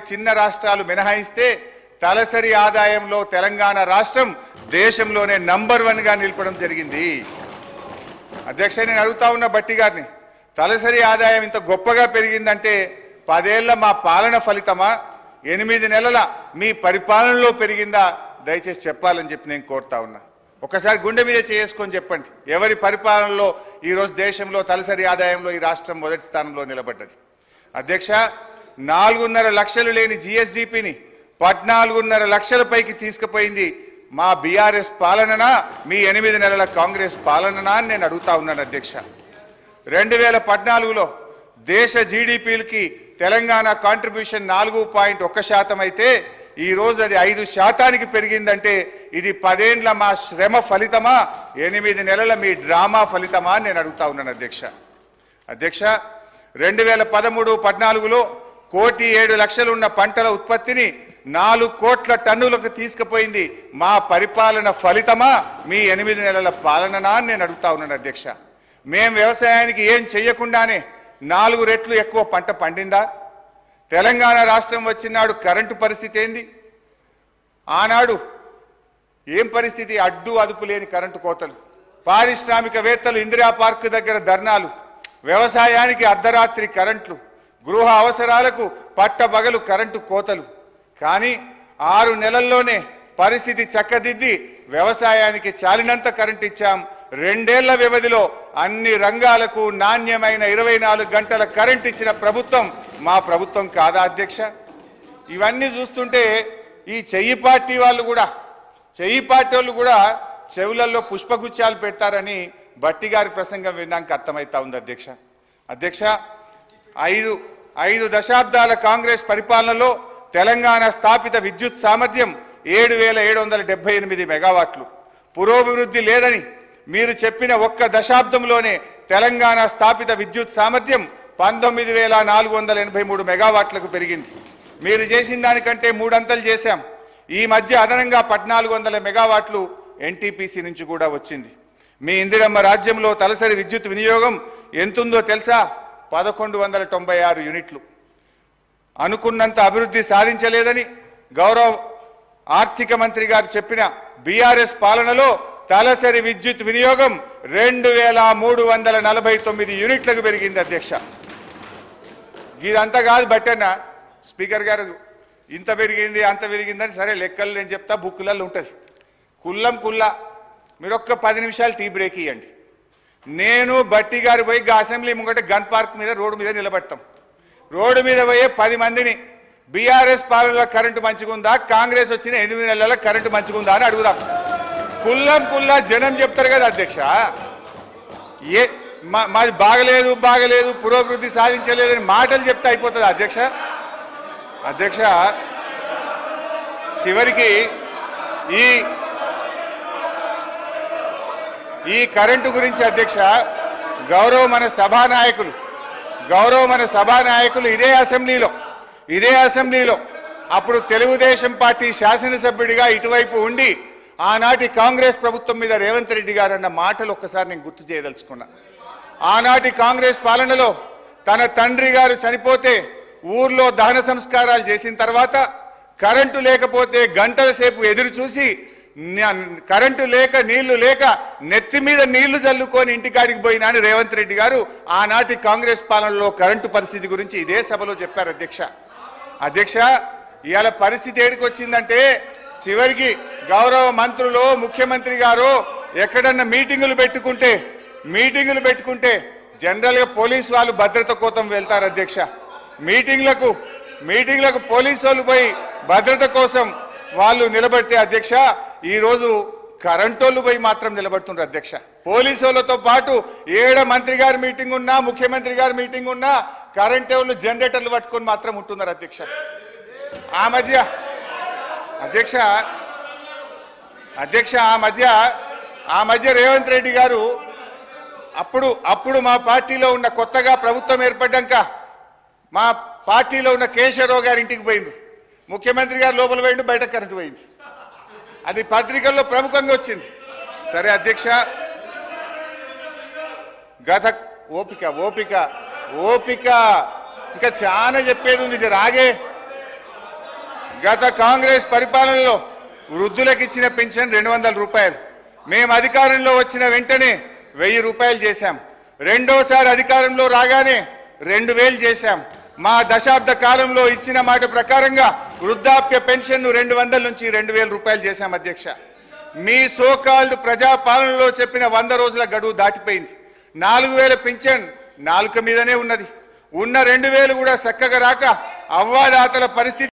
చిన్న రాష్ట్రాలు మినహాయిస్తే తలసరి ఆదాయంలో తెలంగాణ రాష్ట్రం దేశంలోనే నంబర్ 1 గా నిలపడం జరిగింది. అధ్యక్ష, నేను అడుగుతా ఉన్న బట్టి గారిని, తలసరి ఆదాయం ఇంత గొప్పగా పెరిగిందంటే 10 ఏళ్ల మా పాలన ఫలితమా, 8 నెలల మీ పరిపాలనలో పెరిగిందా? దయచేసి చెప్పాలని చెప్పి నేను కోరుతా ఉన్నా. ఒకసారి గుండె మీద చేసుకొని చెప్పండి, ఎవరి పరిపాలనలో ఈరోజు దేశంలో తలసరి ఆదాయంలో ఈ రాష్ట్రం మొదటి స్థానంలో నిలబడ్డది? అధ్యక్ష, 4.5 లక్షలు లేని జిఎస్డిపిని 14.5 లక్షల పైకి తీసుకుపోయింది మా బీఆర్ఎస్ పాలననా, మీ 8 నెలల కాంగ్రెస్ పాలననా అని నేను అడుగుతా ఉన్నాను. అధ్యక్ష, 2014లో దేశ జీడిపికి తెలంగాణ కాంట్రిబ్యూషన్ 4.1% అయితే ఈ రోజు అది 5% పెరిగిందంటే ఇది 10 ఏళ్ల మా శ్రమ ఫలితమా, 8 నెలల మీ డ్రామా ఫలితమా అని నేను అడుగుతా ఉన్నాను. అధ్యక్ష, 2013-14లో 1,07,00,000 ఉన్న పంటల ఉత్పత్తిని 4 కోట్ల టన్నులకు తీసుకుపోయింది మా పరిపాలన ఫలితమా, మీ 8 నెలల పాలననా అని నేను అడుగుతా ఉన్నాను. అధ్యక్ష, మేం వ్యవసాయానికి ఏం చెయ్యకుండానే 4 రెట్లు ఎక్కువ పంట పండిందా? తెలంగాణ రాష్ట్రం వచ్చినాడు కరెంటు పరిస్థితి ఏంది? ఆనాడు ఏం పరిస్థితి? అడ్డు అదుపు లేని కరెంటు కోతలు, పారిశ్రామికవేత్తలు ఇందిరా పార్క్ దగ్గర ధర్నాలు, వ్యవసాయానికి అర్ధరాత్రి కరెంట్లు, గృహ అవసరాలకు పట్టపగలు కరెంటు కోతలు. కానీ 6 నెలల్లోనే పరిస్థితి చక్కదిద్ది వ్యవసాయానికి చాలినంత కరెంట్ ఇచ్చాం. 2 ఏళ్ల వ్యవధిలో అన్ని రంగాలకు నాణ్యమైన 24 గంటల కరెంట్ ఇచ్చిన ప్రభుత్వం మా ప్రభుత్వం కాదా? అధ్యక్ష, ఇవన్నీ చూస్తుంటే ఈ చెయ్యి పార్టీ వాళ్ళు కూడా చెవులలో పుష్పగుచ్చాలు పెడతారని బట్టి గారి ప్రసంగం వినడానికి అర్థమవుతా ఉంది. అధ్యక్ష, 5 దశాబ్దాల కాంగ్రెస్ పరిపాలనలో తెలంగాణ స్థాపిత విద్యుత్ సామర్థ్యం 7,778 మెగావాట్లు. పురోభివృద్ధి లేదని మీరు చెప్పిన ఒక్క దశాబ్దంలోనే తెలంగాణ స్థాపిత విద్యుత్ సామర్థ్యం 19,483 మెగావాట్లకు పెరిగింది. మీరు చేసిన దానికంటే 3 అంతలు చేశాం. ఈ మధ్య అదనంగా 1,400 మెగావాట్లు ఎన్టీపీసీ నుంచి కూడా వచ్చింది. మీ ఇందిరమ్మ రాజ్యంలో తలసరి విద్యుత్ వినియోగం ఎంతుందో తెలుసా? 1,196 యూనిట్లు. అనుకున్నంత అభివృద్ధి సాధించలేదని గౌరవ ఆర్థిక మంత్రి గారు చెప్పిన బీఆర్ఎస్ పాలనలో తలసరి విద్యుత్ వినియోగం 2,349 యూనిట్లకు పెరిగింది. అధ్యక్ష, ఇదంతా కాదు బట్టన్న, స్పీకర్ గారు ఇంత పెరిగింది అంత పెరిగిందని సరే లెక్కలు నేను చెప్తా, బుక్కులలో ఉంటుంది. కుల్లా మీరు ఒక్క 10 నిమిషాలు టీ బ్రేక్ ఇవ్వండి. నేను బట్టి గారు పోయి అసెంబ్లీ ముంగట గన్ పార్క్ మీద రోడ్డు మీద నిలబడతాం. రోడ్డు మీద పోయే 10 మందిని బీఆర్ఎస్ పాలనలో కరెంటు మంచిగుందా, కాంగ్రెస్ వచ్చిన 8 నెలల కరెంటు మంచిగుందా అని అడుగుదాం. కుల్లా జనం చెప్తారు కదా అధ్యక్ష. మాది బాగలేదు పురోభివృద్ధి సాధించలేదని మాటలు చెప్తే అయిపోతుంది అధ్యక్ష. చివరికి ఈ కరెంటు గురించి అధ్యక్ష, గౌరవ మన సభానాయకులు ఇదే అసెంబ్లీలో అప్పుడు తెలుగుదేశం పార్టీ శాసనసభ్యుడిగా ఇటువైపు ఉండి ఆనాటి కాంగ్రెస్ ప్రభుత్వం మీద రేవంత్ రెడ్డి గారు అన్న మాటలు ఒక్కసారి నేను గుర్తు చేయదలుచుకున్నా. ఆనాటి కాంగ్రెస్ పాలనలో తన తండ్రి గారు చనిపోతే ఊర్లో దహన సంస్కారాలు చేసిన తర్వాత కరెంటు లేకపోతే గంటల సేపు ఎదురు చూసి, కరెంటు లేక నీళ్లు లేక నెత్తి మీద నీళ్లు చల్లుకొని ఇంటికాడికి పోయినా అని రేవంత్ రెడ్డి గారు ఆనాటి కాంగ్రెస్ పాలనలో కరెంటు పరిస్థితి గురించి ఇదే సభలో చెప్పారు. అధ్యక్ష, ఇవాళ పరిస్థితి ఏడికి వచ్చిందంటే చివరికి గౌరవ మంత్రులు ముఖ్యమంత్రి గారు ఎక్కడన్నా మీటింగులు పెట్టుకుంటే జనరల్ గా పోలీసు వాళ్ళు భద్రత కోసం వెళ్తారు. అధ్యక్ష, మీటింగ్లకు పోలీసు వాళ్ళు పోయి భద్రత కోసం వాళ్ళు నిలబడితే అధ్యక్ష, ఈ రోజు కరెంటోళ్ళు పోయి మాత్రం నిలబడుతున్నారు. అధ్యక్ష, పోలీసు వాళ్ళతో పాటు ఏడ మంత్రి గారి మీటింగ్ ఉన్నా ముఖ్యమంత్రి గారి మీటింగ్ ఉన్నా కరెంట్ వాళ్ళు జనరేటర్లు పట్టుకొని మాత్రం ఉంటున్నారు. అధ్యక్ష, ఆ మధ్య రేవంత్ రెడ్డి గారు అప్పుడు మా పార్టీలో ఉన్న కొత్తగా ప్రభుత్వం ఏర్పడ్డాక మా పార్టీలో ఉన్న కేశవరావు గారి ఇంటికి పోయింది. ముఖ్యమంత్రి గారు లోపల పోయిండు, బయట కరెంటు పోయింది. అది పత్రికల్లో ప్రముఖంగా వచ్చింది. సరే అధ్యక్ష, గత ఓపిక ఇంకా చాలా చెప్పేది ఉంది. రాగే గత కాంగ్రెస్ పరిపాలనలో వృద్ధులకు ఇచ్చిన పెన్షన్ 200 రూపాయలు. మేము అధికారంలో వచ్చిన వెంటనే 1000 రూపాయలు చేశాం. రెండోసారి అధికారంలో రాగానే 2000 చేశాం. మా దశాబ్ద కాలంలో ఇచ్చిన మాట ప్రకారంగా వృద్ధాప్య పెన్షన్ను 200 నుంచి 2000 రూపాయలు చేశాం అధ్యక్ష. మీ సోకాల్డ్ ప్రజాపాలనలో చెప్పిన 100 రోజుల గడువు దాటిపోయింది. 4000 పెన్షన్ నాలుక మీదనే ఉన్నది. ఉన్న 2000 కూడా చక్కగా రాక అవ్వాదాతల పరిస్థితి